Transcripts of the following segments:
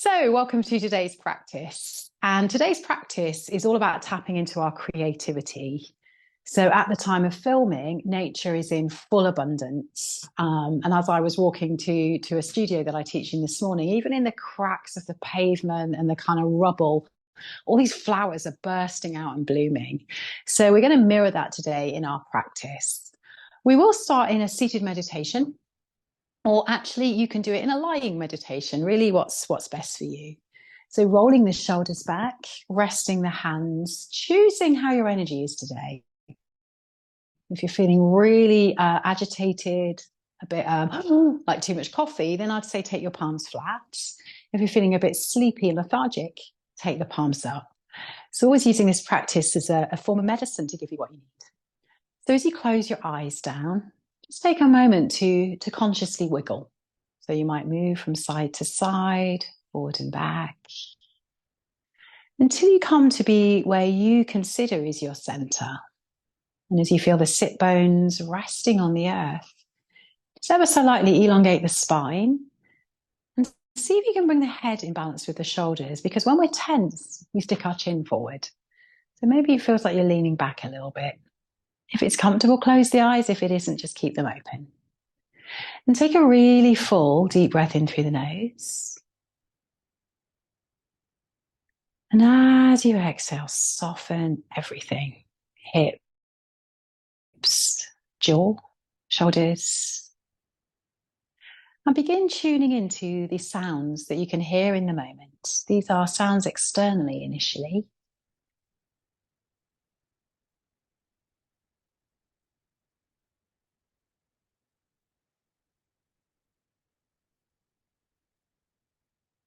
So, welcome to today's practice. And today's practice is all about tapping into our creativity. So, at the time of filming, nature is in full abundance. And as I was walking to a studio that I teach in this morning, even in the cracks of the pavement and the kind of rubble, all these flowers are bursting out and blooming. So, we're going to mirror that today in our practice. We will start in a seated meditation. Or actually, you can do it in a lying meditation, really what's best for you. So rolling the shoulders back, resting the hands, choosing how your energy is today. If you're feeling really agitated, a bit like too much coffee, then I'd say take your palms flat. If you're feeling a bit sleepy and lethargic, take the palms up. So always using this practice as a form of medicine to give you what you need. So as you close your eyes down, just take a moment to consciously wiggle. So you might move from side to side, forward and back, until you come to be where you consider is your center. And as you feel the sit bones resting on the earth, just ever so lightly elongate the spine and see if you can bring the head in balance with the shoulders, because when we're tense, we stick our chin forward. So maybe it feels like you're leaning back a little bit. If it's comfortable, close the eyes. If it isn't, just keep them open. And take a really full, deep breath in through the nose. And as you exhale, soften everything. Hips, jaw, shoulders. And begin tuning into the sounds that you can hear in the moment. These are sounds externally initially.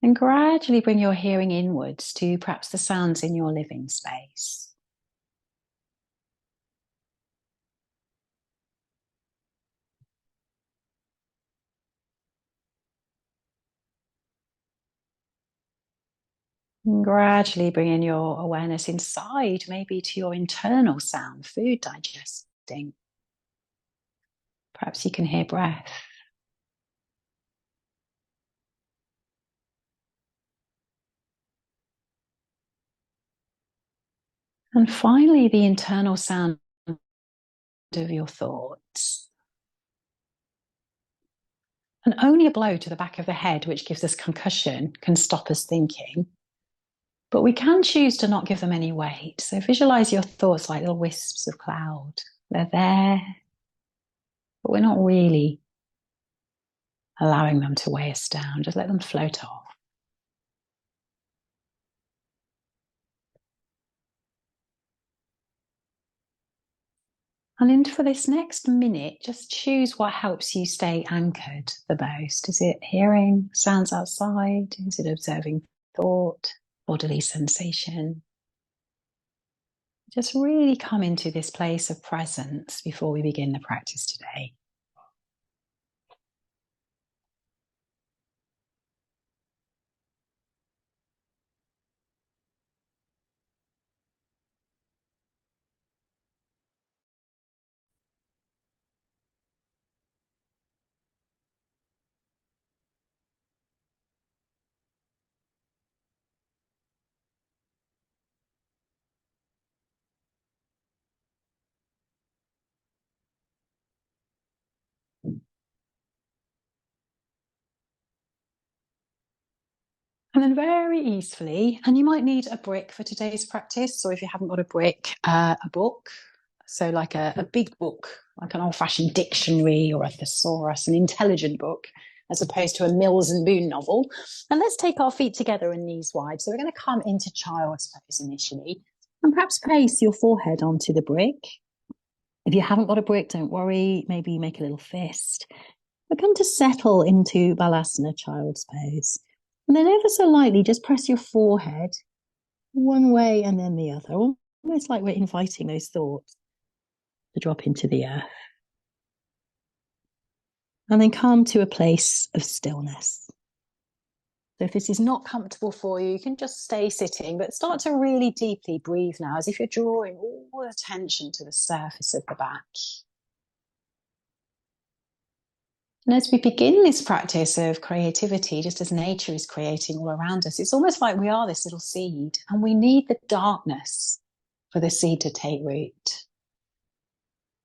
And gradually bring your hearing inwards to perhaps the sounds in your living space. And gradually bring in your awareness inside, maybe to your internal sound, food digesting. Perhaps you can hear breath. And finally, the internal sound of your thoughts. And only a blow to the back of the head, which gives us concussion, can stop us thinking. But we can choose to not give them any weight. So visualize your thoughts like little wisps of cloud. They're there, but we're not really allowing them to weigh us down. Just let them float off. And then for this next minute, just choose what helps you stay anchored the most. Is it hearing sounds outside? Is it observing thought, bodily sensation? Just really come into this place of presence before we begin the practice today. And then very easily, and you might need a brick for today's practice, or if you haven't got a brick, a book. So like a big book, like an old-fashioned dictionary or a thesaurus, an intelligent book, as opposed to a Mills and Boon novel. And let's take our feet together and knees wide. So we're going to come into child's pose initially, and perhaps place your forehead onto the brick. If you haven't got a brick, don't worry. Maybe you make a little fist. But come to settle into Balasana, child's pose. And then ever so lightly, just press your forehead one way and then the other, almost like we're inviting those thoughts to drop into the earth. And then come to a place of stillness. So if this is not comfortable for you, you can just stay sitting, but start to really deeply breathe now, as if you're drawing all the attention to the surface of the back. And as we begin this practice of creativity, just as nature is creating all around us, it's almost like we are this little seed and we need the darkness for the seed to take root.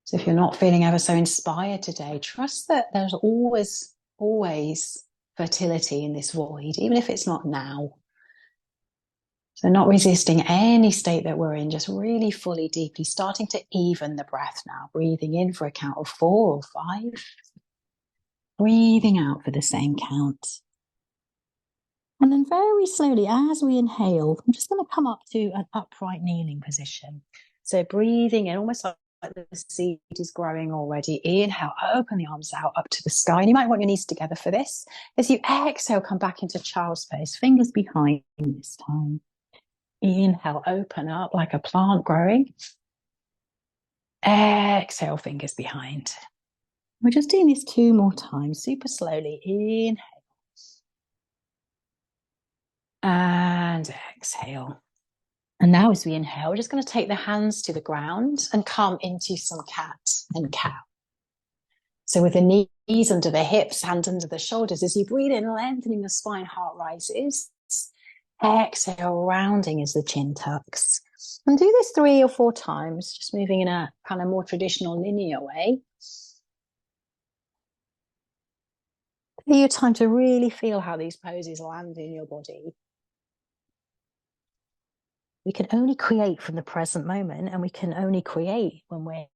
So if you're not feeling ever so inspired today, trust that there's always fertility in this void, even if it's not now. So not resisting any state that we're in, just really fully, deeply starting to even the breath now, breathing in for a count of 4 or 5. Breathing out for the same count. And then very slowly, as we inhale, I'm just going to come up to an upright kneeling position. So breathing in, almost like the seed is growing already. Inhale, open the arms out up to the sky. And you might want your knees together for this. As you exhale, come back into child's pose, fingers behind this time. Inhale, open up like a plant growing. Exhale, fingers behind. We're just doing this 2 more times, super slowly. Inhale. And exhale. And now as we inhale, we're just going to take the hands to the ground and come into some cat and cow. So with the knees under the hips, hands under the shoulders, as you breathe in, lengthening the spine, heart rises. Exhale, rounding as the chin tucks. And do this 3 or 4 times, just moving in a kind of more traditional linear way. Take your time to really feel how these poses land in your body. We can only create from the present moment, and we can only create when we're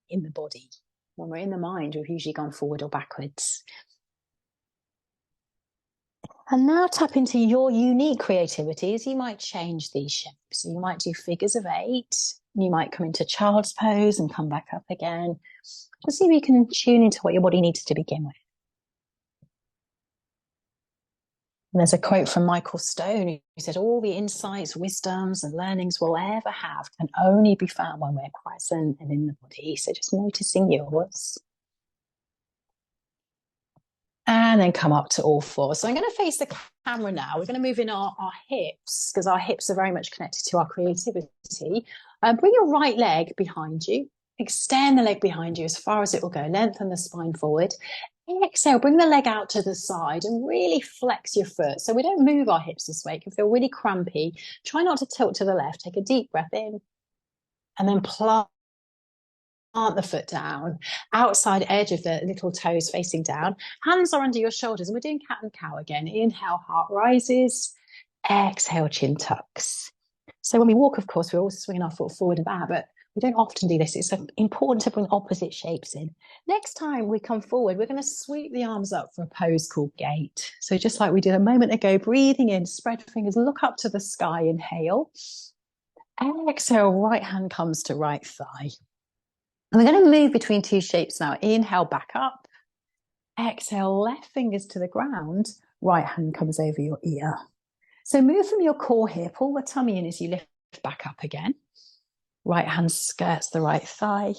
in the body. When we're in the mind, we've usually gone forward or backwards. And now tap into your unique creativity as you might change these shapes. So you might do figures of 8. You might come into child's pose and come back up again. Just see if you can tune into what your body needs to begin with. And there's a quote from Michael Stone who said, all the insights, wisdoms and learnings we'll ever have can only be found when we're present and in the body. So just noticing yours. And then come up to all 4. So I'm going to face the camera now. We're going to move in our hips, because our hips are very much connected to our creativity. Bring your right leg behind you. Extend the leg behind you as far as it will go. Lengthen the spine forward. Exhale, bring the leg out to the side and really flex your foot. So we don't move our hips this way. It can feel really crampy. Try not to tilt to the left. Take a deep breath in and then plant the foot down, outside edge of the little toes facing down. Hands are under your shoulders, and we're doing cat and cow again. Inhale, heart rises. Exhale, chin tucks. So when we walk, of course, we're always swinging our foot forward and back, but we don't often do this. It's important to bring opposite shapes in. Next time we come forward, we're going to sweep the arms up for a pose called gate. So just like we did a moment ago, breathing in, spread fingers, look up to the sky, inhale. Exhale, right hand comes to right thigh. And we're going to move between 2 shapes now. Inhale, back up. Exhale, left fingers to the ground. Right hand comes over your ear. So move from your core here. Pull the tummy in as you lift back up again. Right hand skirts the right thigh.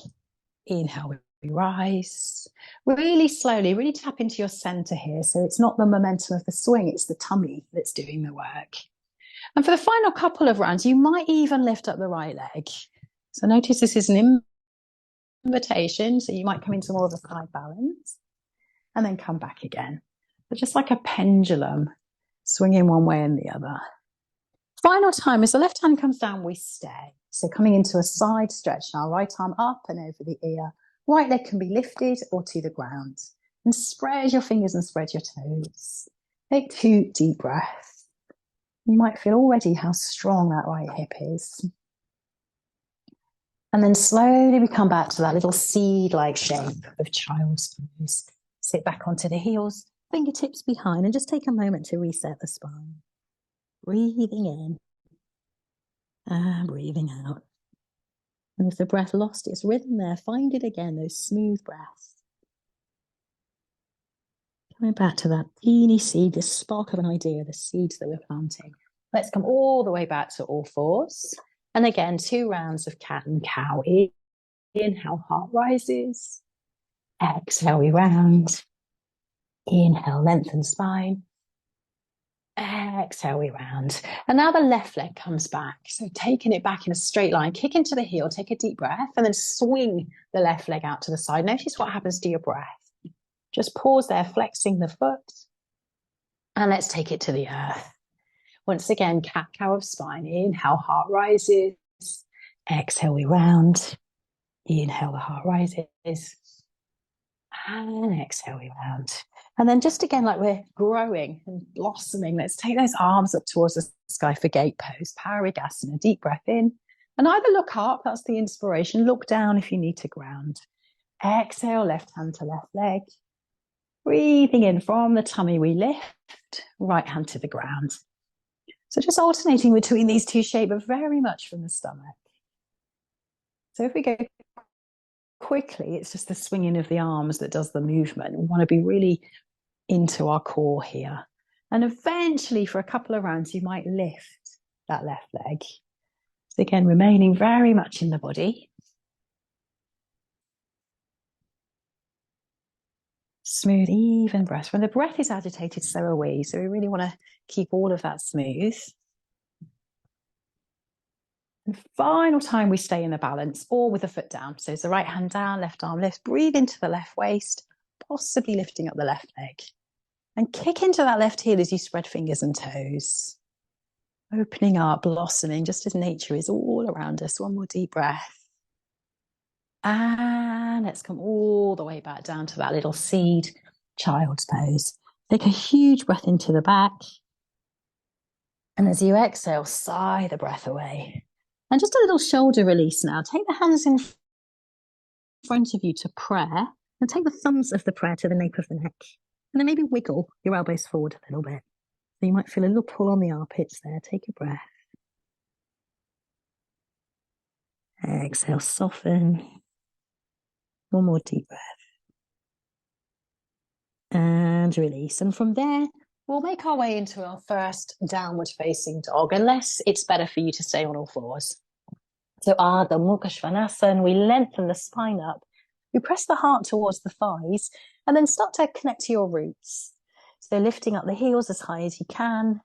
Inhale, we rise. Really slowly, really tap into your center here. So it's not the momentum of the swing, it's the tummy that's doing the work. And for the final couple of rounds, you might even lift up the right leg. So notice this is an invitation. So you might come into more of a side balance and then come back again. But just like a pendulum, swinging one way and the other. Final time, as the left hand comes down, we stay. So coming into a side stretch now, right arm up and over the ear. Right leg can be lifted or to the ground. And spread your fingers and spread your toes. Take 2 deep breaths. You might feel already how strong that right hip is. And then slowly we come back to that little seed-like shape of child's pose. Sit back onto the heels, fingertips behind, and just take a moment to reset the spine. Breathing in and breathing out. And if the breath lost its rhythm there, find it again, those smooth breaths. Coming back to that teeny seed, this spark of an idea, the seeds that we're planting. Let's come all the way back to all 4s. And again, 2 rounds of cat and cow. Inhale, heart rises. Exhale, we round. Inhale, lengthen spine. Exhale, we round. And now the left leg comes back. So taking it back in a straight line, kick into the heel, take a deep breath, and then swing the left leg out to the side. Notice what happens to your breath. Just pause there, flexing the foot. And let's take it to the earth. Once again, cat-cow of spine. Inhale, heart rises. Exhale, we round. Inhale, the heart rises. And exhale, we round. And then just again, like we're growing and blossoming, let's take those arms up towards the sky for gate pose. Parigasana, deep breath in. And either look up, that's the inspiration. Look down if you need to ground. Exhale, left hand to left leg. Breathing in from the tummy, we lift. Right hand to the ground. So just alternating between these two shapes, but very much from the stomach. So if we go quickly, it's just the swinging of the arms that does the movement. We want to be really into our core here. And eventually, for a couple of rounds, you might lift that left leg. So again, remaining very much in the body. Smooth, even breath. When the breath is agitated, so are we. So we really want to keep all of that smooth. And final time we stay in the balance or with the foot down. So it's the right hand down, left arm lifts. Breathe into the left waist, possibly lifting up the left leg. And kick into that left heel as you spread fingers and toes. Opening up, blossoming, just as nature is all around us. One more deep breath. And let's come all the way back down to that little seed child's pose. Take a huge breath into the back. And as you exhale, sigh the breath away. And just a little shoulder release now. Take the hands in front of you to prayer and take the thumbs of the prayer to the nape of the neck. And then maybe wiggle your elbows forward a little bit. So you might feel a little pull on the armpits there. Take a breath. Exhale, soften. One more deep breath. And release. And from there, we'll make our way into our first downward facing dog, unless it's better for you to stay on all fours. So Ardha Mukha Svanasana, we lengthen the spine up. We press the heart towards the thighs and then start to connect to your roots. So lifting up the heels as high as you can.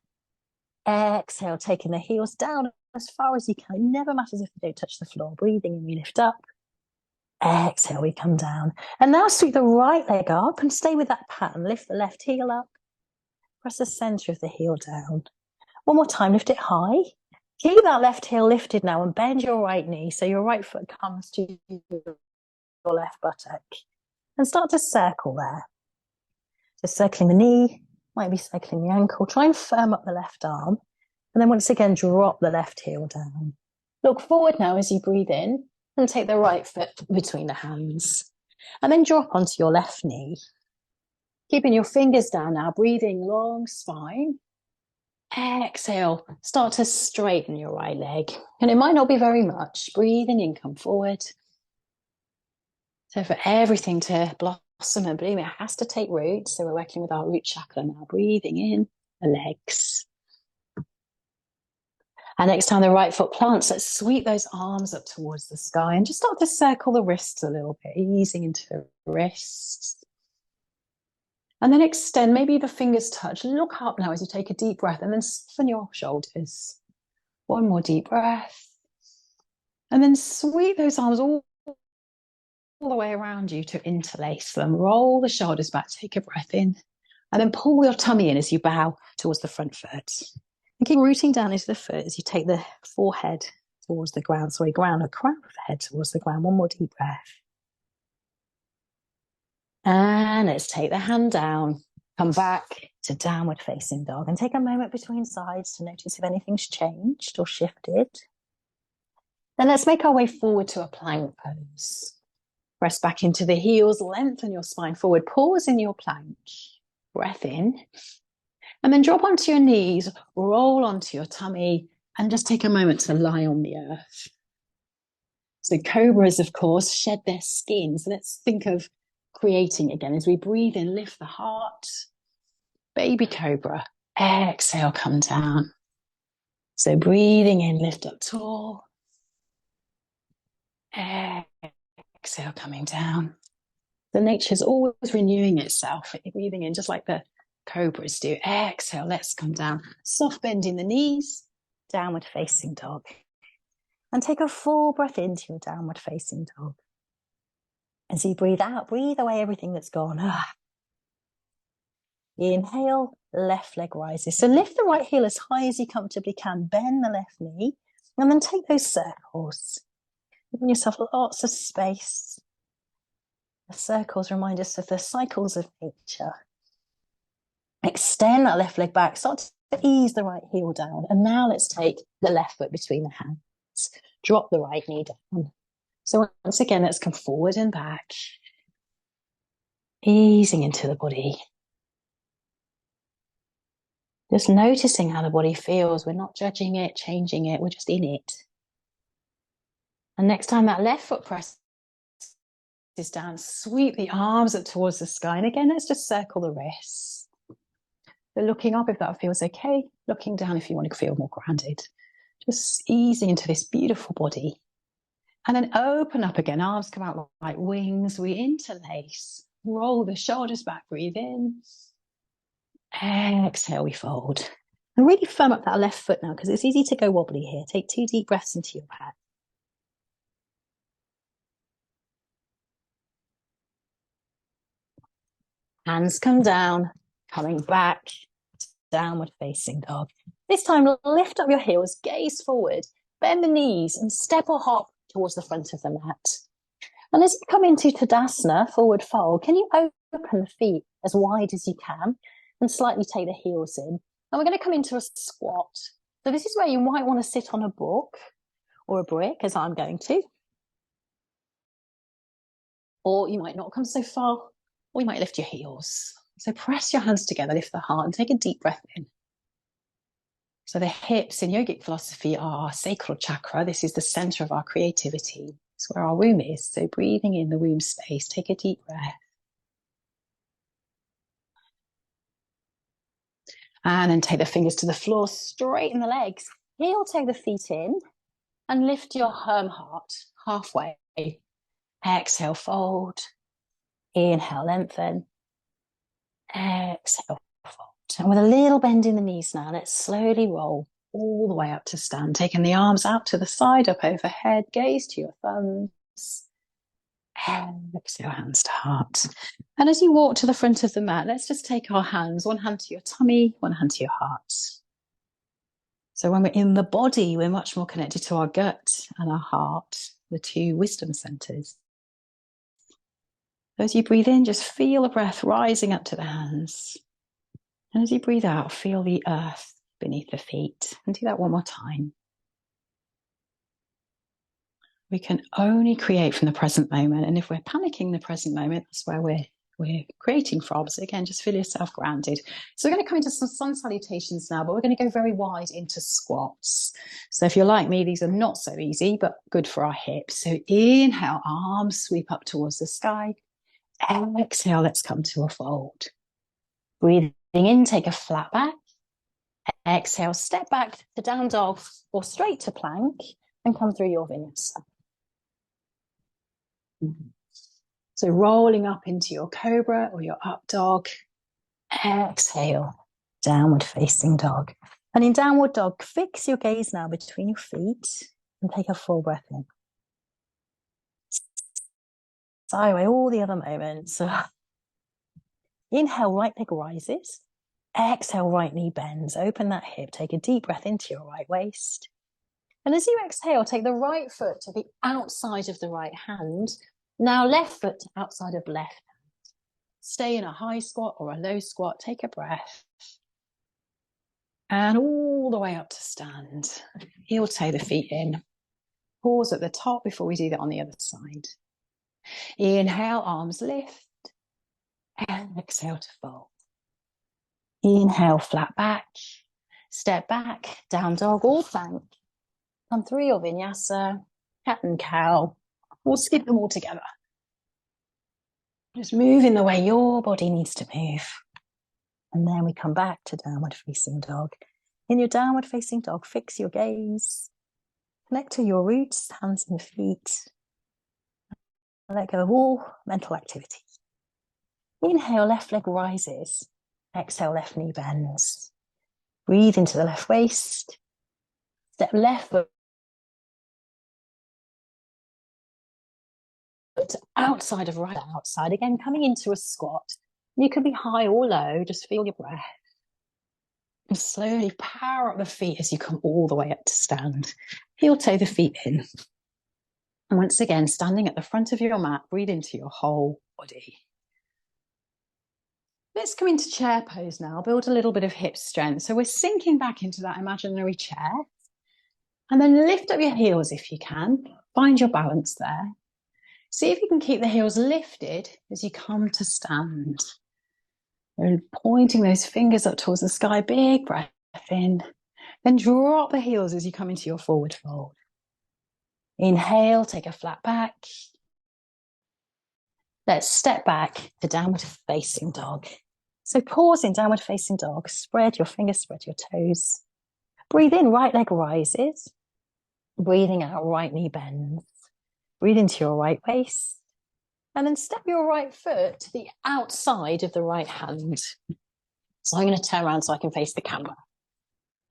Exhale, taking the heels down as far as you can. It never matters if you don't touch the floor. Breathing in, we lift up. Exhale, we come down. And now sweep the right leg up and stay with that pattern. Lift the left heel up. Press the center of the heel down. One more time, lift it high. Keep that left heel lifted now and bend your right knee so your right foot comes to your left buttock. And start to circle there. So circling the knee, might be circling the ankle. Try and firm up the left arm. And then once again, drop the left heel down. Look forward now as you breathe in and take the right foot between the hands. And then drop onto your left knee. Keeping your fingers down now, breathing long spine. Exhale, start to straighten your right leg. And it might not be very much. Breathing in, come forward. So for everything to blossom and bloom, it has to take root. So we're working with our root chakra now. Breathing in the legs. And next time the right foot plants, let's sweep those arms up towards the sky and just start to circle the wrists a little bit, easing into the wrists. And then extend, maybe the fingers touch. Look up now as you take a deep breath and then soften your shoulders. One more deep breath. And then sweep those arms all the way around you to interlace them. Roll the shoulders back, take a breath in. And then pull your tummy in as you bow towards the front foot. And keep rooting down into the foot as you take the forehead towards the ground. Sorry, ground, the crown of the head towards the ground. One more deep breath. And let's take the hand down. Come back to downward facing dog and take a moment between sides to notice if anything's changed or shifted. Then let's make our way forward to a plank pose. Press back into the heels, lengthen your spine forward, pause in your plank. Breath in. And then drop onto your knees, roll onto your tummy, and just take a moment to lie on the earth. So cobras, of course, shed their skin. So let's think of creating again as we breathe in, lift the heart. Baby cobra. Exhale, come down. So breathing in, lift up tall. Exhale, coming down. The nature's always renewing itself. Breathing in, just like the cobras do. Exhale, let's come down. Soft bend in the knees. Downward facing dog. And take a full breath into your downward facing dog. As you breathe out, breathe away everything that's gone. Inhale, left leg rises. So lift the right heel as high as you comfortably can. Bend the left knee. And then take those circles. Giving yourself lots of space. The circles remind us of the cycles of nature. Extend that left leg back. Start to ease the right heel down. And now let's take the left foot between the hands. Drop the right knee down. So once again, let's come forward and back. Easing into the body. Just noticing how the body feels. We're not judging it, changing it. We're just in it. And next time that left foot presses down, sweep the arms up towards the sky. And again, let's just circle the wrists. So looking up if that feels okay. Looking down if you want to feel more grounded. Just easing into this beautiful body. And then open up again. Arms come out like wings. We interlace. Roll the shoulders back. Breathe in. Exhale, we fold. And really firm up that left foot now because it's easy to go wobbly here. Take 2 deep breaths into your back. Hands come down, coming back, downward facing dog. This time, lift up your heels, gaze forward, bend the knees and step or hop towards the front of the mat. And as you come into Tadasana, forward fold, can you open the feet as wide as you can and slightly take the heels in? And we're going to come into a squat. So this is where you might want to sit on a book or a brick, as I'm going to. Or you might not come so far, or you might lift your heels. So press your hands together, lift the heart, and take a deep breath in. So the hips in yogic philosophy are our sacral chakra. This is the center of our creativity. It's where our womb is. So breathing in the womb space, take a deep breath. And then take the fingers to the floor, straighten the legs. Heel take the feet in and lift your heart halfway. Exhale, fold. Inhale, lengthen. Exhale, fold. And with a little bend in the knees now, let's slowly roll all the way up to stand. Taking the arms out to the side, up overhead, gaze to your thumbs. Exhale, hands to heart. And as you walk to the front of the mat, let's just take our hands, one hand to your tummy, one hand to your heart. So when we're in the body, we're much more connected to our gut and our heart, the 2 wisdom centers. So as you breathe in, just feel the breath rising up to the hands. And as you breathe out, feel the earth beneath the feet. And do that one more time. We can only create from the present moment. And if we're panicking in the present moment, that's where we're creating from. So again, just feel yourself grounded. So we're going to come into some sun salutations now, but we're going to go very wide into squats. So if you're like me, these are not so easy, but good for our hips. So inhale, arms sweep up towards the sky. Exhale, let's come to a fold. Breathing in, take a flat back. Exhale, step back to down dog or straight to plank and come through your vinyasa. So rolling up into your cobra or your up dog. Exhale, downward facing dog. And in downward dog, fix your gaze now between your feet and take a full breath in. Sigh away all the other moments. Inhale, right leg rises. Exhale, right knee bends. Open that hip. Take a deep breath into your right waist. And as you exhale, take the right foot to the outside of the right hand. Now left foot to outside of left hand. Stay in a high squat or a low squat. Take a breath. And all the way up to stand. Heel toe the feet in. Pause at the top before we do that on the other side. Inhale, arms lift. And exhale to fold. Inhale, flat back. Step back, down dog or plank. Come through your vinyasa, cat and cow, or skip them all together. Just move in the way your body needs to move. And then we come back to downward facing dog. In your downward facing dog, fix your gaze. Connect to your roots, hands and feet. Let go of all mental activity. Inhale, left leg rises. Exhale, left knee bends. Breathe into the left waist. Step left foot outside of right outside. Again, coming into a squat. You could be high or low, just feel your breath. And slowly power up the feet as you come all the way up to stand. Heel toe the feet in. And once again, standing at the front of your mat, breathe into your whole body. Let's come into chair pose now, build a little bit of hip strength. So we're sinking back into that imaginary chair. And then lift up your heels if you can. Find your balance there. See if you can keep the heels lifted as you come to stand. And pointing those fingers up towards the sky, big breath in. Then drop the heels as you come into your forward fold. Inhale, take a flat back. Let's step back to downward facing dog. So pause in downward facing dog. Spread your fingers, spread your toes. Breathe in, right leg rises. Breathing out, right knee bends. Breathe into your right waist. And then step your right foot to the outside of the right hand. So I'm going to turn around so I can face the camera.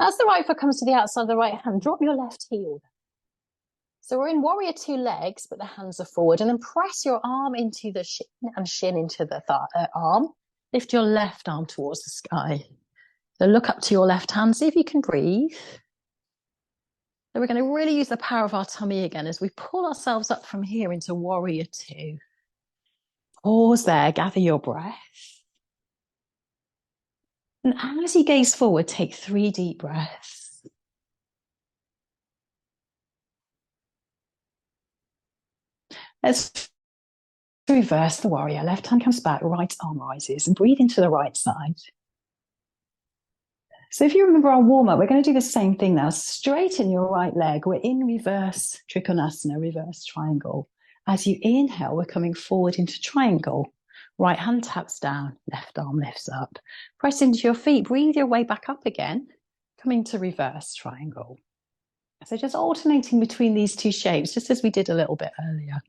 As the right foot comes to the outside of the right hand, drop your left heel. So we're in warrior two legs, but the hands are forward. And then press your arm into the shin and shin into the arm. Lift your left arm towards the sky. So look up to your left hand, see if you can breathe. So we're going to really use the power of our tummy again as we pull ourselves up from here into warrior two. Pause there, gather your breath. And as you gaze forward, take 3 deep breaths. Let's reverse the warrior. Left hand comes back, right arm rises, and breathe into the right side. So if you remember our warm-up, we're going to do the same thing now. Straighten your right leg. We're in reverse trikonasana, reverse triangle. As you inhale, we're coming forward into triangle. Right hand taps down, left arm lifts up. Press into your feet, breathe your way back up again, coming to reverse triangle. So just alternating between these two shapes, just as we did a little bit earlier.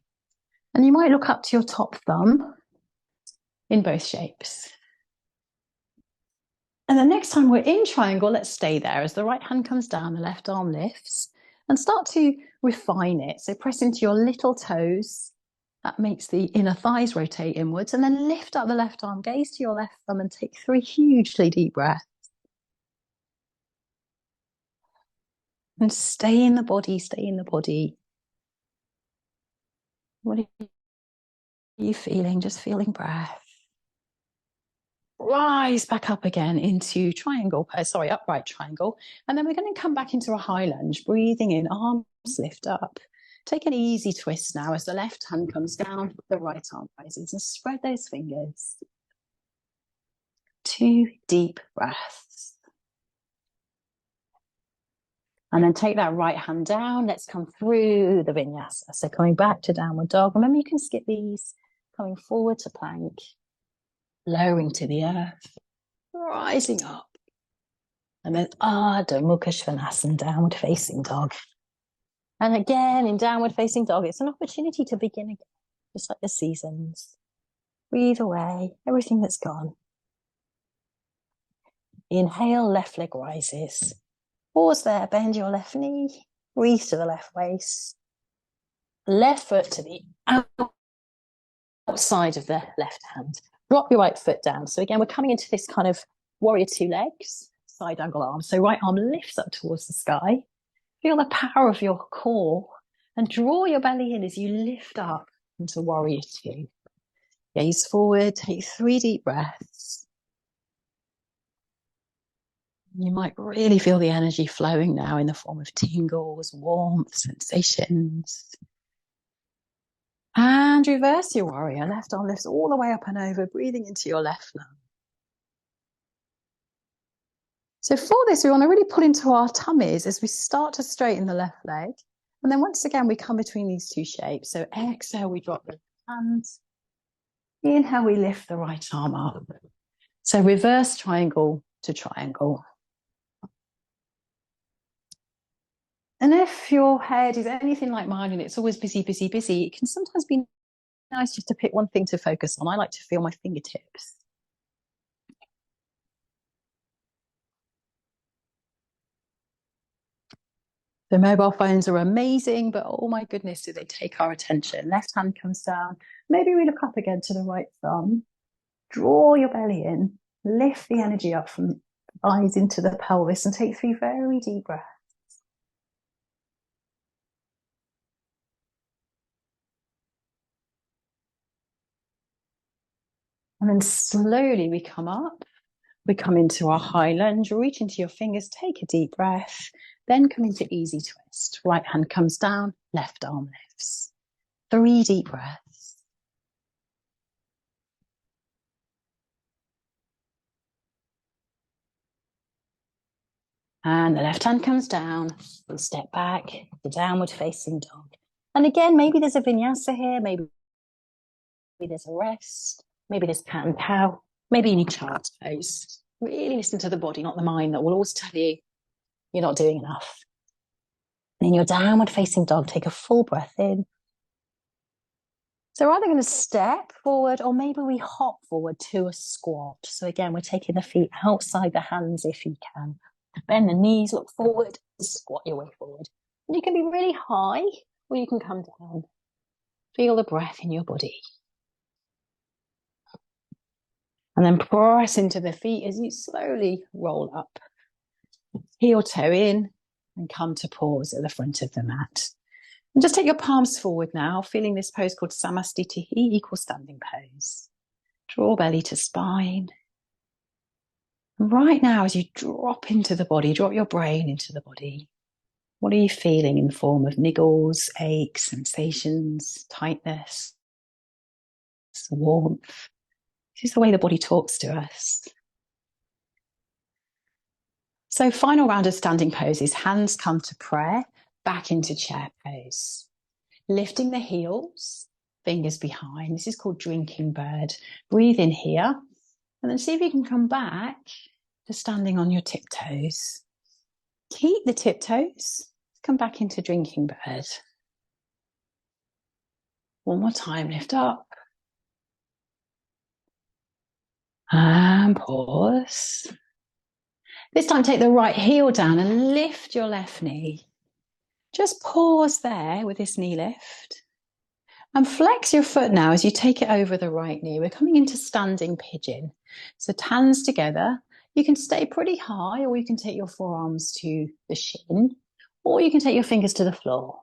And you might look up to your top thumb in both shapes. And the next time we're in triangle, let's stay there. As the right hand comes down, the left arm lifts, and start to refine it. So press into your little toes. That makes the inner thighs rotate inwards, and then lift up the left arm, gaze to your left thumb, and take 3 hugely deep breaths. And stay in the body, stay in the body. What are you feeling? Just feeling breath. Rise back up again into triangle, upright triangle. And then we're going to come back into a high lunge, breathing in, arms lift up. Take an easy twist now as the left hand comes down, the right arm rises, and spread those fingers. 2 deep breaths. And then take that right hand down. Let's come through the vinyasa. So coming back to downward dog. Remember, you can skip these. Coming forward to plank. Lowering to the earth. Rising up. And then Ardha Mukha Svanasana, downward facing dog. And again, in downward facing dog, it's an opportunity to begin again, just like the seasons. Breathe away everything that's gone. Inhale, left leg rises. Pause there, bend your left knee, breathe to the left waist. Left foot to the outside of the left hand. Drop your right foot down. So again, we're coming into this kind of warrior two legs, side angle arm. So right arm lifts up towards the sky. Feel the power of your core and draw your belly in as you lift up into warrior two. Gaze forward, take 3 deep breaths. You might really feel the energy flowing now in the form of tingles, warmth, sensations. And reverse your warrior. Left arm lifts all the way up and over, breathing into your left lung. So for this, we want to really pull into our tummies as we start to straighten the left leg. And then once again, we come between these 2 shapes. So exhale, we drop the hands. Inhale, we lift the right arm up. So reverse triangle to triangle. And if your head is anything like mine and it's always busy, busy, busy, it can sometimes be nice just to pick one thing to focus on. I like to feel my fingertips. The mobile phones are amazing, but oh my goodness, do they take our attention. Left hand comes down. Maybe we look up again to the right thumb. Draw your belly in, lift the energy up from the eyes into the pelvis, and take 3 very deep breaths. And then slowly we come up, we come into our high lunge, reach into your fingers, take a deep breath, then come into easy twist. Right hand comes down, left arm lifts. 3 deep breaths. And the left hand comes down, we step back, the downward facing dog. And again, maybe there's a vinyasa here, maybe there's a rest, maybe there's cat and cow, maybe you need child's pose. Really listen to the body, not the mind that will always tell you you're not doing enough. And in your downward facing dog, take a full breath in. So we're either going to step forward or maybe we hop forward to a squat. So again, we're taking the feet outside the hands if you can. Bend the knees, look forward, squat your way forward. And you can be really high or you can come down. Feel the breath in your body. And then press into the feet as you slowly roll up. Heel toe in and come to pause at the front of the mat. And just take your palms forward now, feeling this pose called Samastitihi, equal standing pose. Draw belly to spine. And right now, as you drop into the body, drop your brain into the body, what are you feeling in the form of niggles, aches, sensations, tightness, warmth? This is the way the body talks to us. So final round of standing poses, hands come to prayer, back into chair pose. Lifting the heels, fingers behind. This is called drinking bird. Breathe in here, and then see if you can come back to standing on your tiptoes. Keep the tiptoes, come back into drinking bird. One more time, lift up. And pause. This time take the right heel down and lift your left knee. Just pause there with this knee lift. And flex your foot now as you take it over the right knee. We're coming into standing pigeon. So hands together. You can stay pretty high, or you can take your forearms to the shin, or you can take your fingers to the floor.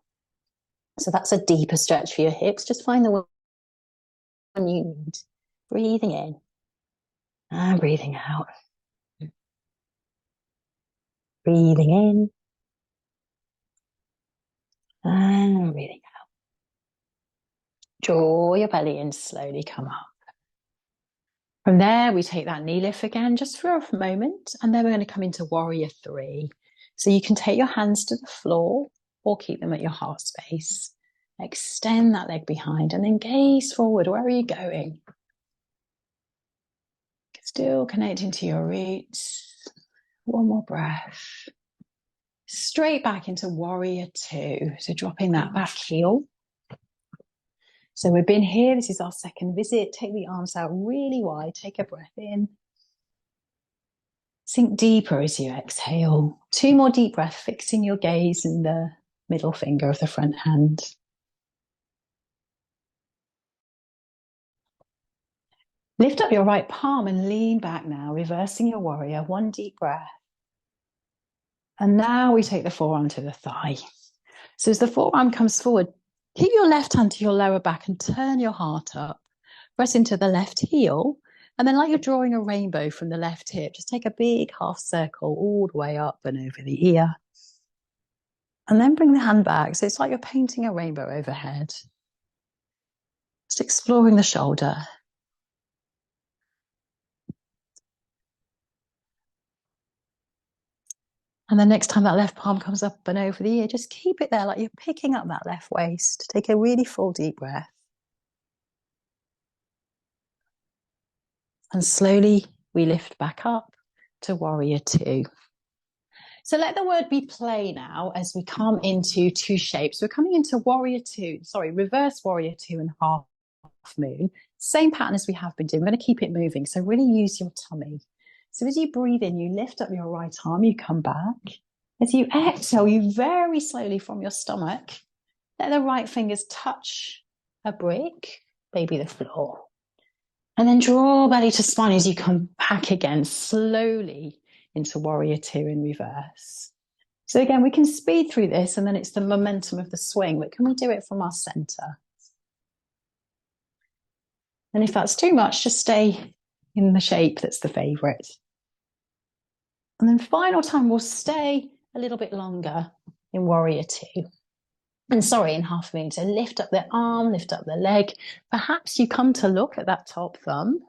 So that's a deeper stretch for your hips. Just find the one you need. Breathing in and breathing out. Breathing in and breathing out. Draw your belly in, slowly come up. From there, we take that knee lift again, just for a moment, and then we're going to come into warrior 3. So you can take your hands to the floor or keep them at your heart space. Extend that leg behind and then gaze forward. Where are you going? Still connecting to your roots. One more breath. Straight back into warrior 2. So dropping that back heel. So we've been here. This is our second visit. Take the arms out really wide. Take a breath in. Sink deeper as you exhale. 2 more deep breaths, fixing your gaze in the middle finger of the front hand. Lift up your right palm and lean back now, reversing your warrior. 1 deep breath. And now we take the forearm to the thigh. So as the forearm comes forward, keep your left hand to your lower back and turn your heart up. Press into the left heel. And then like you're drawing a rainbow from the left hip, just take a big half circle all the way up and over the ear. And then bring the hand back. So it's like you're painting a rainbow overhead. Just exploring the shoulder. And then next time that left palm comes up and over the ear, just keep it there like you're picking up that left waist. Take a really full deep breath. And slowly we lift back up to warrior 2. So let the word be play now as we come into 2 shapes. We're coming into reverse warrior 2 and half moon. Same pattern as we have been doing. We're going to keep it moving. So really use your tummy. So as you breathe in, you lift up your right arm, you come back. As you exhale, you very slowly from your stomach, let the right fingers touch a brick, maybe the floor. And then draw belly to spine as you come back again, slowly into warrior two in reverse. So again, we can speed through this and then it's the momentum of the swing, but can we do it from our center? And if that's too much, just stay in the shape that's the favorite. And then final time, we'll stay a little bit longer in warrior two. And sorry, in half moon. So lift up the arm, lift up the leg. Perhaps you come to look at that top thumb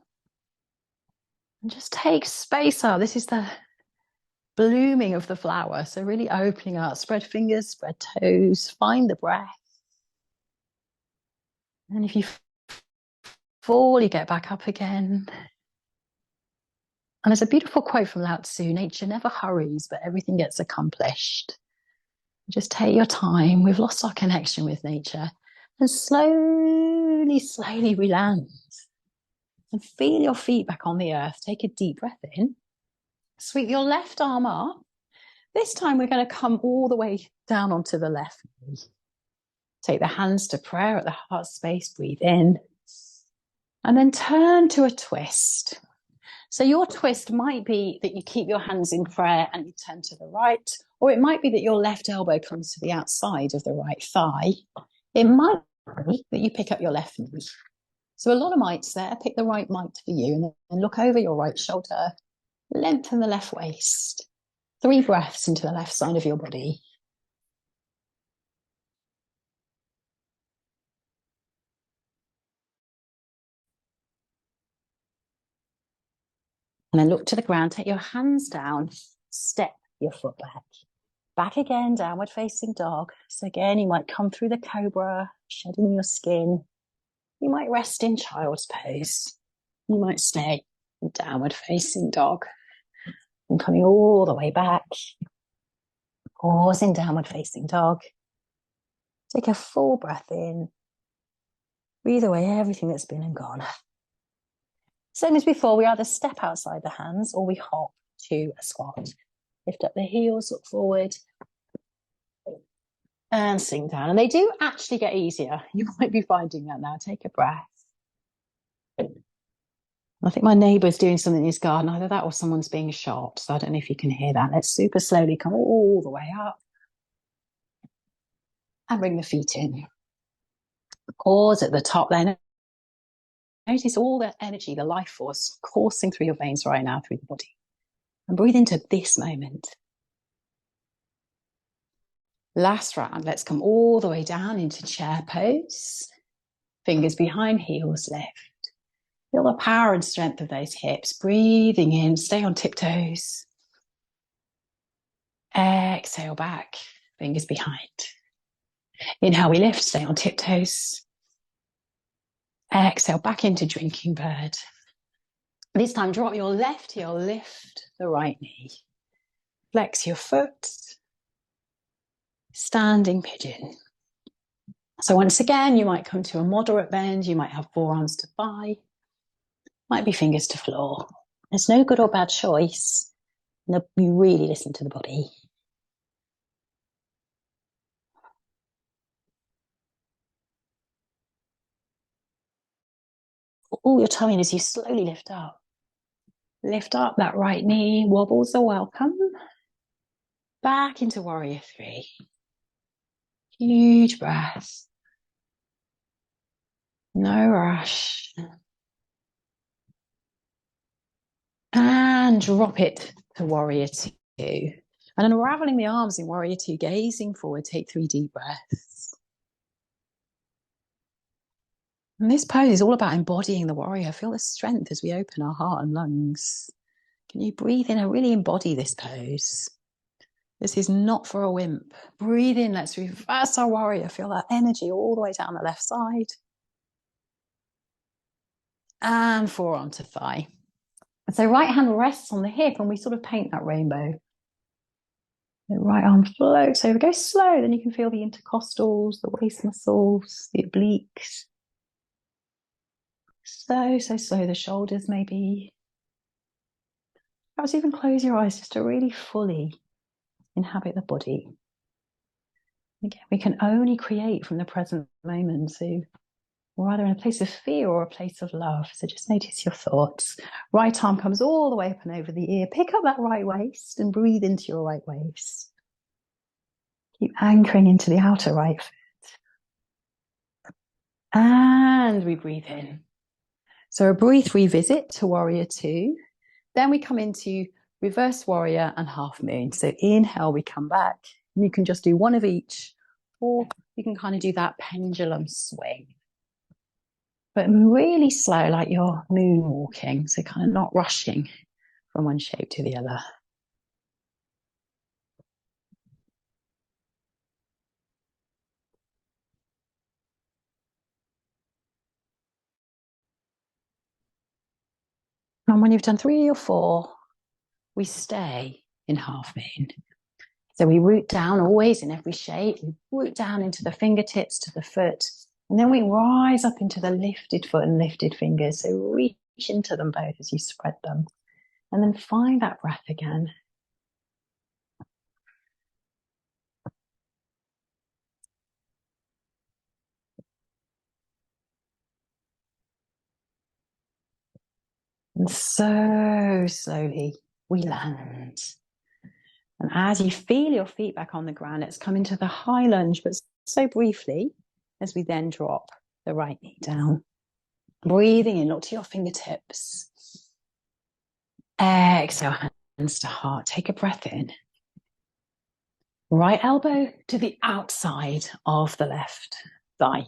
and just take space out. This is the blooming of the flower. So really opening up, spread fingers, spread toes, find the breath. And if you fall, you get back up again. And there's a beautiful quote from Lao Tzu, nature never hurries, but everything gets accomplished. Just take your time. We've lost our connection with nature. And slowly, slowly we land. And feel your feet back on the earth. Take a deep breath in. Sweep your left arm up. This time we're going to come all the way down onto the left knee. Take the hands to prayer at the heart space. Breathe in. And then turn to a twist. So your twist might be that you keep your hands in prayer and you turn to the right, or it might be that your left elbow comes to the outside of the right thigh. It might be that you pick up your left knee. So a lot of mites there. Pick the right mite for you and then look over your right shoulder. Lengthen the left waist. 3 breaths into the left side of your body. And then look to the ground, take your hands down, step your foot back. Back again, downward facing dog. So again, you might come through the cobra, shedding your skin. You might rest in child's pose. You might stay in downward facing dog. And coming all the way back. Pause in downward facing dog. Take a full breath in. Breathe away everything that's been and gone. Same as before, we either step outside the hands or we hop to a squat. Lift up the heels, look forward, and sink down. And they do actually get easier. You might be finding that now. Take a breath. I think my neighbour's doing something in his garden, either that or someone's being shot. So I don't know if you can hear that. Let's super slowly come all the way up. And bring the feet in. Pause at the top then. Notice all the energy, the life force coursing through your veins right now through the body. And breathe into this moment. Last round, let's come all the way down into chair pose. Fingers behind, heels lift. Feel the power and strength of those hips. Breathing in, stay on tiptoes. Exhale back, fingers behind. Inhale, we lift, stay on tiptoes. Exhale back into drinking bird. This time, drop your left heel, lift the right knee. Flex your foot. Standing pigeon. So once again, you might come to a moderate bend. You might have forearms to thigh. Might be fingers to floor. There's no good or bad choice. No, you really listen to the body. All your toe in as you slowly lift up. Lift up that right knee. Wobbles are welcome. Back into warrior three. Huge breath. No rush. And drop it to warrior two. And unraveling the arms in warrior two, gazing forward, take 3 deep breaths. And this pose is all about embodying the warrior. Feel the strength as we open our heart and lungs. Can you breathe in and really embody this pose? This is not for a wimp. Breathe in, let's reverse our warrior. Feel that energy all the way down the left side. And forearm to thigh. And so right hand rests on the hip and we sort of paint that rainbow. The right arm floats over. Go slow, then you can feel the intercostals, the waist muscles, the obliques. So slow, the shoulders maybe. Perhaps even close your eyes just to really fully inhabit the body. Again, we can only create from the present moment. So or either in a place of fear or a place of love. So just notice your thoughts. Right arm comes all the way up and over the ear. Pick up that right waist and breathe into your right waist. Keep anchoring into the outer right foot. And we breathe in. So a brief revisit to warrior two. Then we come into reverse warrior and half moon. So inhale, we come back. And you can just do one of each, or you can kind of do that pendulum swing. But really slow, like you're moonwalking. So kind of not rushing from one shape to the other. And when you've done 3 or 4, we stay in half moon. So we root down always in every shape. We root down into the fingertips to the foot. And then we rise up into the lifted foot and lifted fingers. So reach into them both as you spread them. And then find that breath again. And so slowly we land. And as you feel your feet back on the ground, let's come into the high lunge, but so briefly as we then drop the right knee down. Breathing in, look to your fingertips. Exhale, hands to heart. Take a breath in. Right elbow to the outside of the left thigh.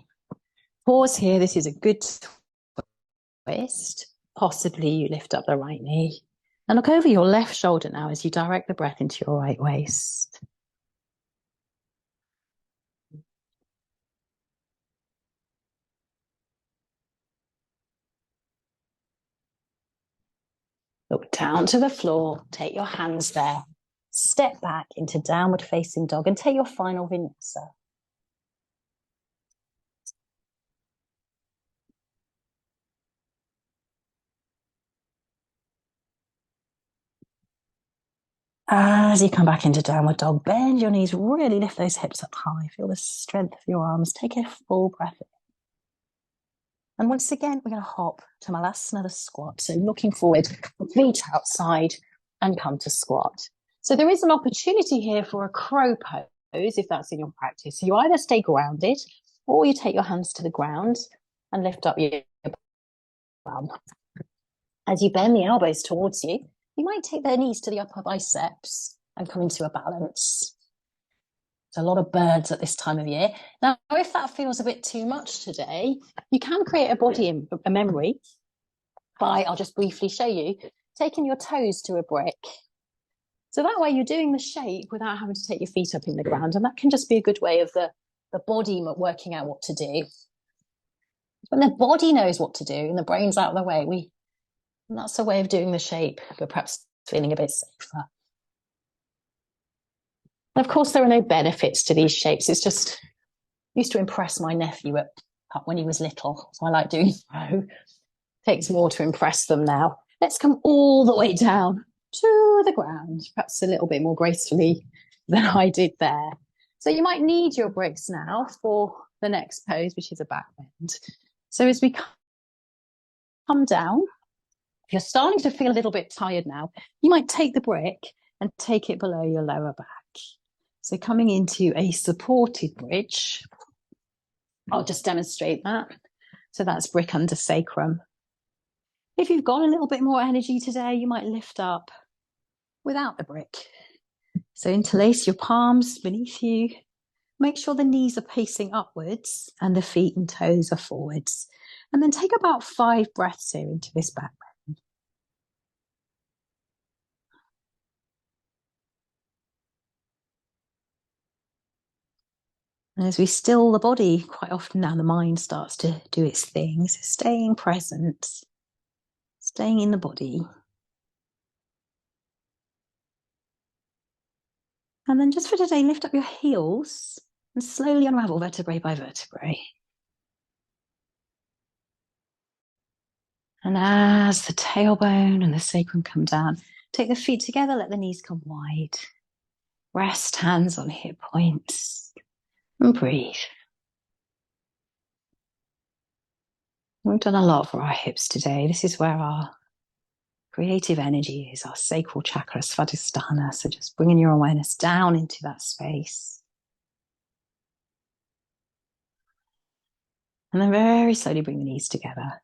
Pause here. This is a good twist. Possibly you lift up the right knee. And look over your left shoulder now as you direct the breath into your right waist. Look down to the floor. Take your hands there. Step back into downward facing dog and take your final vinyasa. As you come back into downward dog, bend your knees, really lift those hips up high. Feel the strength of your arms. Take a full breath in. And once again, we're going to hop to Malasana, the squat. So looking forward, feet outside and come to squat. So there is an opportunity here for a crow pose, if that's in your practice. So you either stay grounded or you take your hands to the ground and lift up your bum. As you bend the elbows towards you, you might take the knees to the upper biceps and come into a balance. There's a lot of birds at this time of year. Now, if that feels a bit too much today, you can create a memory by, I'll just briefly show you, taking your toes to a brick. So that way you're doing the shape without having to take your feet up in the ground. And that can just be a good way of the body working out what to do. When the body knows what to do and the brain's out of the way, and that's a way of doing the shape, but perhaps feeling a bit safer. And of course, there are no benefits to these shapes. It's just used to impress my nephew when he was little. So I like doing so. Takes more to impress them now. Let's come all the way down to the ground, perhaps a little bit more gracefully than I did there. So you might need your bricks now for the next pose, which is a back bend. So as we come down, if you're starting to feel a little bit tired now, you might take the brick and take it below your lower back. So coming into a supported bridge, I'll just demonstrate that. So that's brick under sacrum. If you've got a little bit more energy today, you might lift up without the brick. So interlace your palms beneath you. Make sure the knees are facing upwards and the feet and toes are forwards. And then take about 5 breaths here into this back bend. And as we still the body, quite often now the mind starts to do its thing. So staying present, staying in the body. And then just for today, lift up your heels and slowly unravel vertebrae by vertebrae. And as the tailbone and the sacrum come down, take the feet together, let the knees come wide. Rest hands on hip points and breathe. We've done a lot for our hips today. This is where our creative energy is, our sacral chakra, Svadhisthana. So just bringing your awareness down into that space. And then very slowly bring the knees together.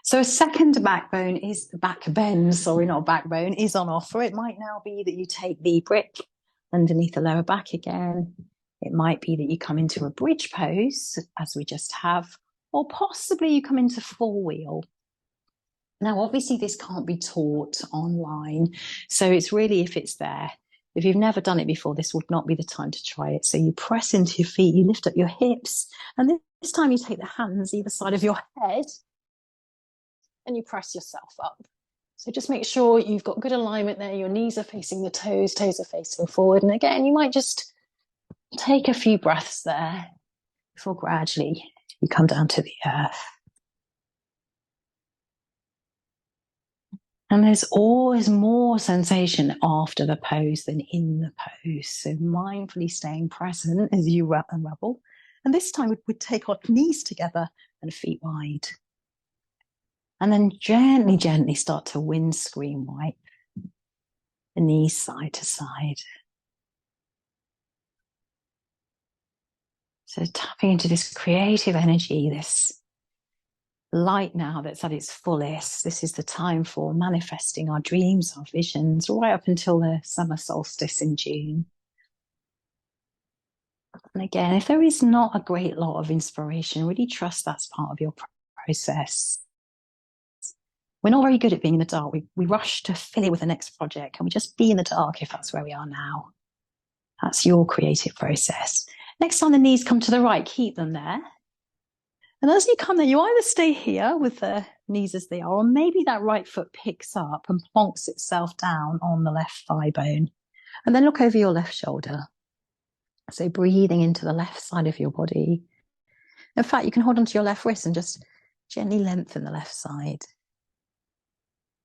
So a second backbone is the back bend, sorry, not backbone, is on offer. It might now be that you take the brick underneath the lower back again. It might be that you come into a bridge pose, as we just have, or possibly you come into full wheel. Now, obviously, this can't be taught online. So it's really if it's there. If you've never done it before, this would not be the time to try it. So you press into your feet, you lift up your hips, and this time you take the hands either side of your head and you press yourself up. So just make sure you've got good alignment there. Your knees are facing the toes are facing forward. And again, you might just take a few breaths there before gradually you come down to the earth. And there's always more sensation after the pose than in the pose. So mindfully staying present as you unravel. And this time we'd take our knees together and feet wide. And then gently, gently start to windscreen wipe the knees side to side. So tapping into this creative energy, this light now that's at its fullest. This is the time for manifesting our dreams, our visions, right up until the summer solstice in June. And again, if there is not a great lot of inspiration, really trust that's part of your process. We're not very good at being in the dark. We rush to fill it with the next project. Can we just be in the dark if that's where we are now? That's your creative process. Next time the knees come to the right, keep them there. And as you come there, you either stay here with the knees as they are, or maybe that right foot picks up and plonks itself down on the left thigh bone. And then look over your left shoulder. So breathing into the left side of your body. In fact, you can hold onto your left wrist and just gently lengthen the left side.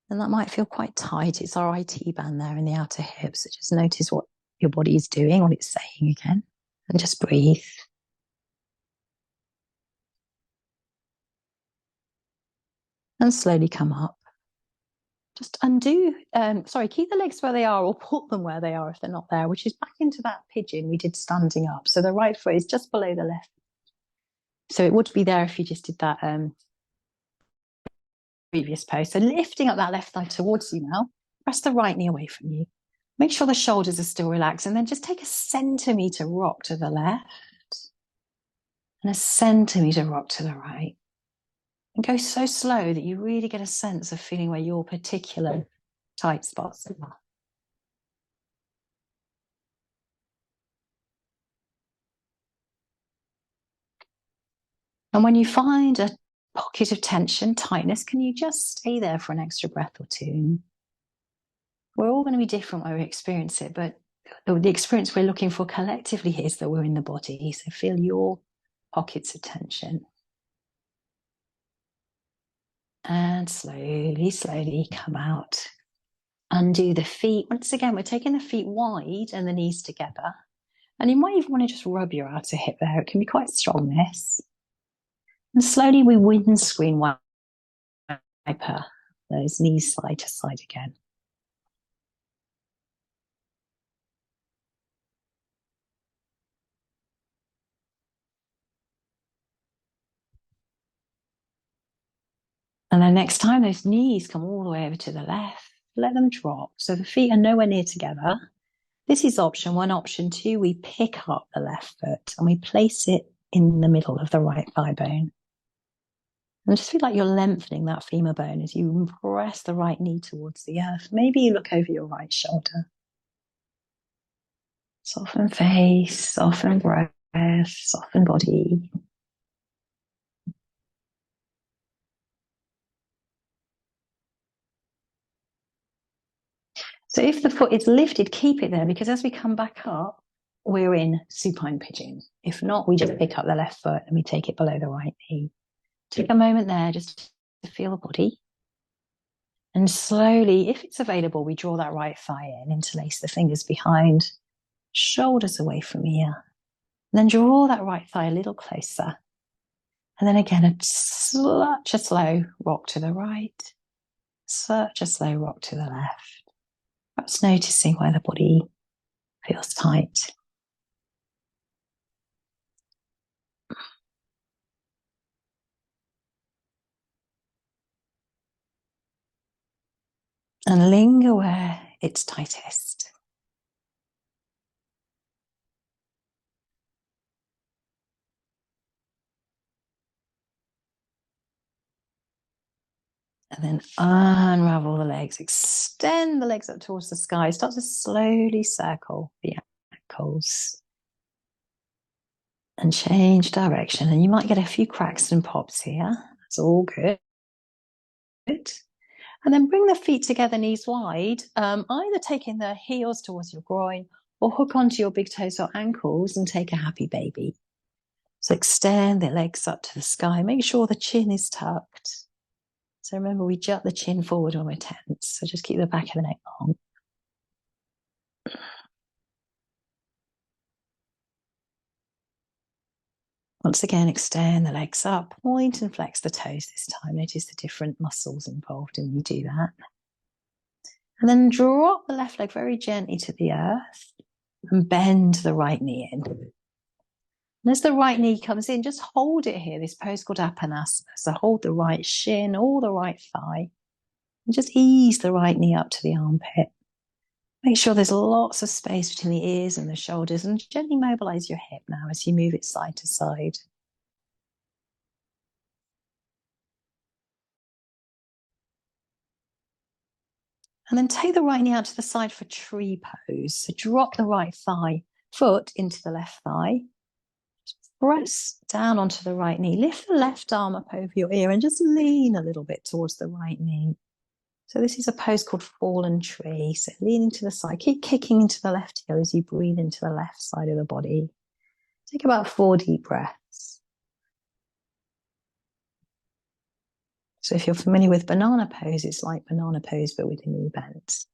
And that might feel quite tight. It's our IT band there in the outer hips. So just notice what your body is doing, what it's saying again. And just breathe. And slowly come up. Just undo, keep the legs where they are or put them where they are if they're not there, which is back into that pigeon we did standing up. So the right foot is just below the left. So it would be there if you just did that previous pose. So lifting up that left thigh towards you now. Press the right knee away from you. Make sure the shoulders are still relaxed. And then just take a centimetre rock to the left and a centimetre rock to the right. And go so slow that you really get a sense of feeling where your particular tight spots are. And when you find a pocket of tension, tightness, can you just stay there for an extra breath or two? We're all going to be different where we experience it, but the experience we're looking for collectively is that we're in the body. So feel your pockets of tension. And slowly, slowly come out. Undo the feet. Once again, we're taking the feet wide and the knees together. And you might even want to just rub your outer hip there. It can be quite strong, this. And slowly we windscreen wipe those knees side to side again. And then next time those knees come all the way over to the left, let them drop. So the feet are nowhere near together. This is option one. Option two, we pick up the left foot and we place it in the middle of the right thigh bone. And just feel like you're lengthening that femur bone as you press the right knee towards the earth. Maybe you look over your right shoulder. Soften face, soften breath, soften body. So if the foot is lifted, keep it there, because as we come back up, we're in supine pigeon. If not, we just pick up the left foot and we take it below the right knee. Take a moment there just to feel the body. And slowly, if it's available, we draw that right thigh in, interlace the fingers behind, shoulders away from ear. And then draw that right thigh a little closer. And then again, such a slow rock to the right, such a slow rock to the left. Perhaps noticing where the body feels tight. And linger where it's tightest. And then unravel the legs, extend the legs up towards the sky. Start to slowly circle the ankles and change direction. And you might get a few cracks and pops here. That's all good. And then bring the feet together, knees wide, either taking the heels towards your groin or hook onto your big toes or ankles and take a happy baby. So extend the legs up to the sky. Make sure the chin is tucked. So remember, we jut the chin forward when we're tense. So just keep the back of the neck long. Once again, extend the legs up, point and flex the toes this time. Notice the different muscles involved when you do that. And then drop the left leg very gently to the earth and bend the right knee in. And as the right knee comes in, just hold it here, this pose called Apanasana. So hold the right shin or the right thigh. And just ease the right knee up to the armpit. Make sure there's lots of space between the ears and the shoulders, and gently mobilize your hip now as you move it side to side. And then take the right knee out to the side for tree pose. So drop the right foot into the left thigh. Press down onto the right knee. Lift the left arm up over your ear and just lean a little bit towards the right knee. So this is a pose called fallen tree. So leaning to the side, keep kicking into the left heel as you breathe into the left side of the body. Take about 4 deep breaths. So if you're familiar with banana pose, it's like banana pose, but with the knee bent.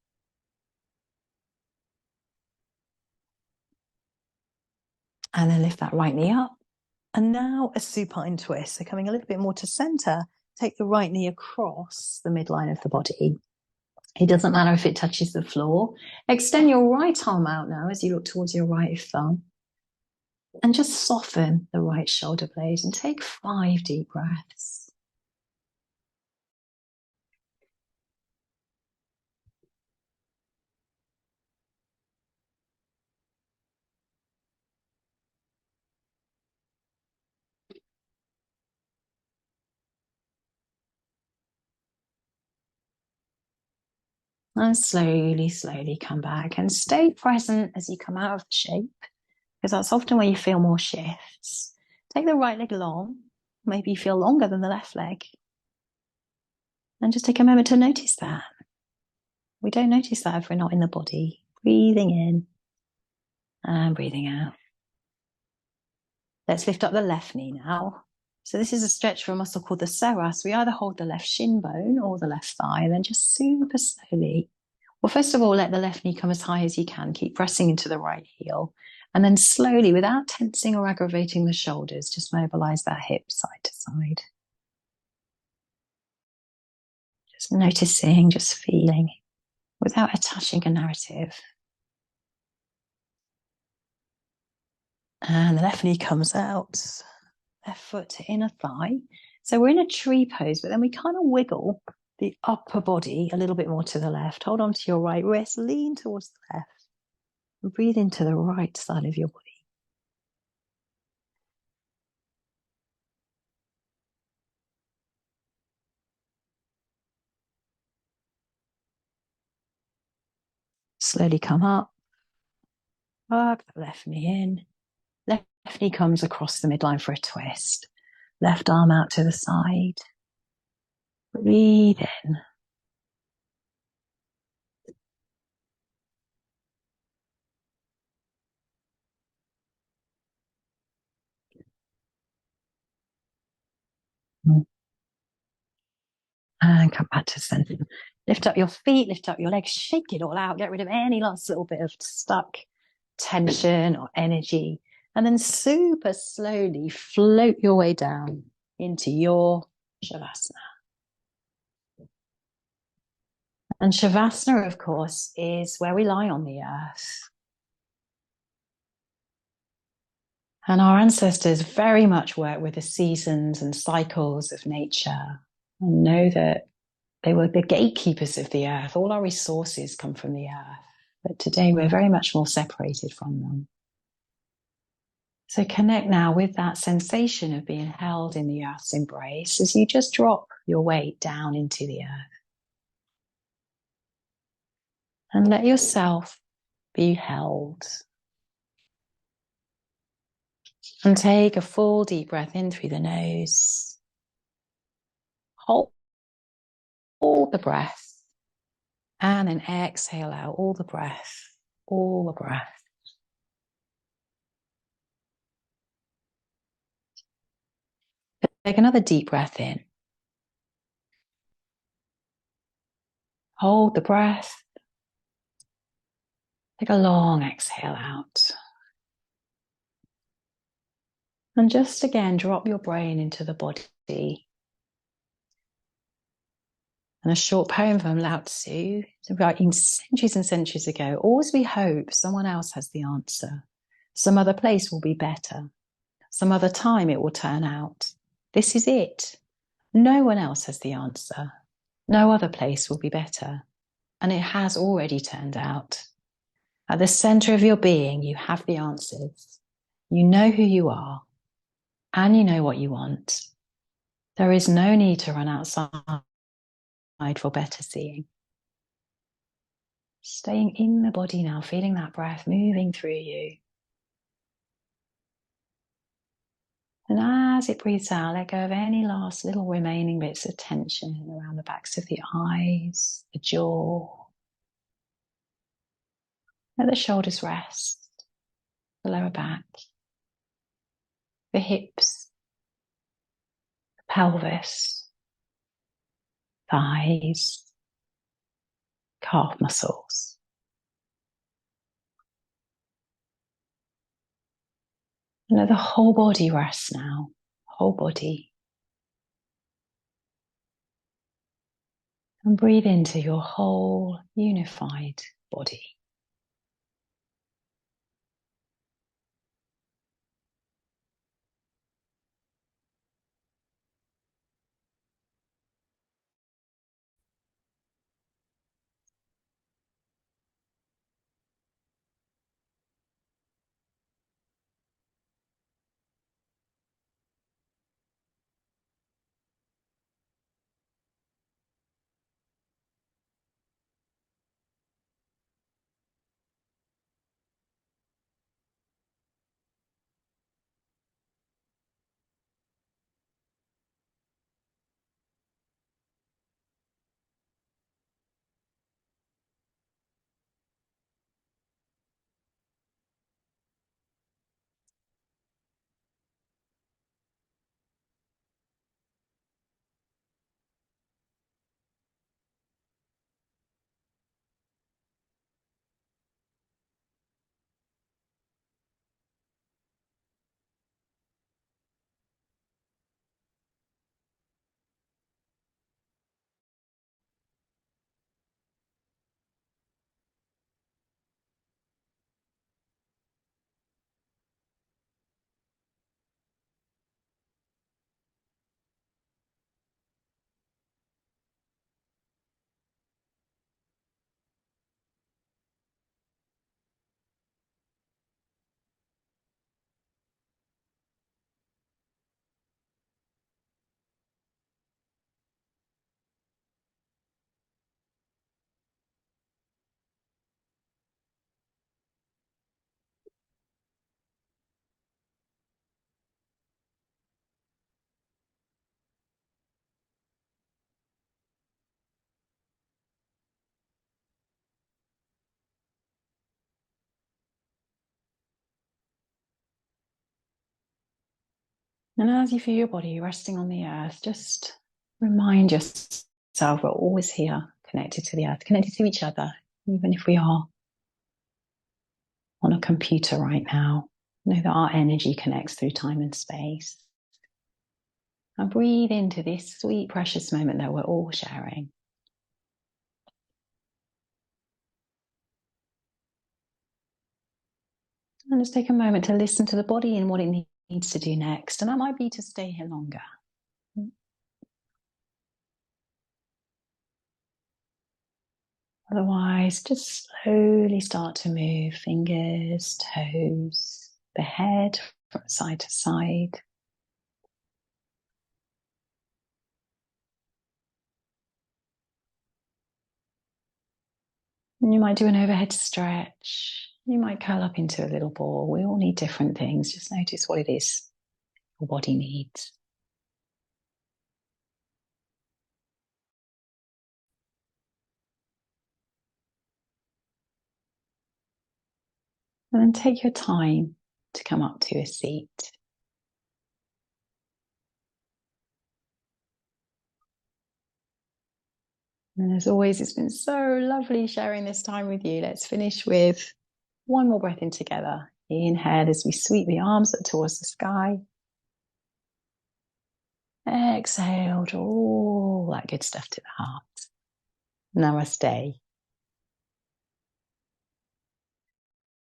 And then lift that right knee up. And now a supine twist. So coming a little bit more to center, take the right knee across the midline of the body. It doesn't matter if it touches the floor. Extend your right arm out now as you look towards your right thumb. And just soften the right shoulder blade and take 5 deep breaths. And slowly, slowly come back and stay present as you come out of the shape, because that's often where you feel more shifts. Take the right leg long, maybe you feel longer than the left leg. And just take a moment to notice that. We don't notice that if we're not in the body. Breathing in and breathing out. Let's lift up the left knee now. So this is a stretch for a muscle called the psoas. We either hold the left shin bone or the left thigh, and then just super slowly. Well, first of all, let the left knee come as high as you can. Keep pressing into the right heel. And then slowly, without tensing or aggravating the shoulders, just mobilize that hip side to side. Just noticing, just feeling, without attaching a narrative. And the left knee comes out, left foot to inner thigh. So we're in a tree pose, but then we kind of wiggle the upper body a little bit more to the left. Hold on to your right wrist, lean towards the left, and breathe into the right side of your body. Slowly come up, work the left knee in. Left knee comes across the midline for a twist. Left arm out to the side. Breathe in. And come back to center. Lift up your feet, lift up your legs, shake it all out, get rid of any last little bit of stuck tension or energy. And then super slowly float your way down into your Shavasana. And Shavasana, of course, is where we lie on the earth. And our ancestors very much work with the seasons and cycles of nature and know that they were the gatekeepers of the earth. All our resources come from the earth. But today we're very much more separated from them. So connect now with that sensation of being held in the earth's embrace as you just drop your weight down into the earth. And let yourself be held. And take a full deep breath in through the nose. Hold the breath. And then exhale out all the breath. All the breath. Take another deep breath in. Hold the breath. Take a long exhale out. And just again, drop your brain into the body. And a short poem from Lao Tzu, writing centuries and centuries ago. Always we hope someone else has the answer. Some other place will be better. Some other time it will turn out. This is it. No one else has the answer. No other place will be better. And it has already turned out. At the center of your being, you have the answers. You know who you are. And you know what you want. There is no need to run outside for better seeing. Staying in the body now, feeling that breath moving through you. And as it breathes out, let go of any last little remaining bits of tension around the backs of the eyes, the jaw. Let the shoulders rest, the lower back, the hips, the pelvis, thighs, calf muscles. And let the whole body rest now, whole body. And breathe into your whole unified body. And as you feel your body resting on the earth, just remind yourself we're always here, connected to the earth, connected to each other, even if we are on a computer right now. Know that our energy connects through time and space. And breathe into this sweet, precious moment that we're all sharing. And just take a moment to listen to the body and what it needs to do next. And that might be to stay here longer. Otherwise, just slowly start to move fingers, toes, the head from side to side. And you might do an overhead stretch. You might curl up into a little ball. We all need different things. Just notice what it is your body needs. And then take your time to come up to a seat. And as always, it's been so lovely sharing this time with you. Let's finish with one more breath in together. Inhale as we sweep the arms up towards the sky. Exhale, draw all that good stuff to the heart. Namaste.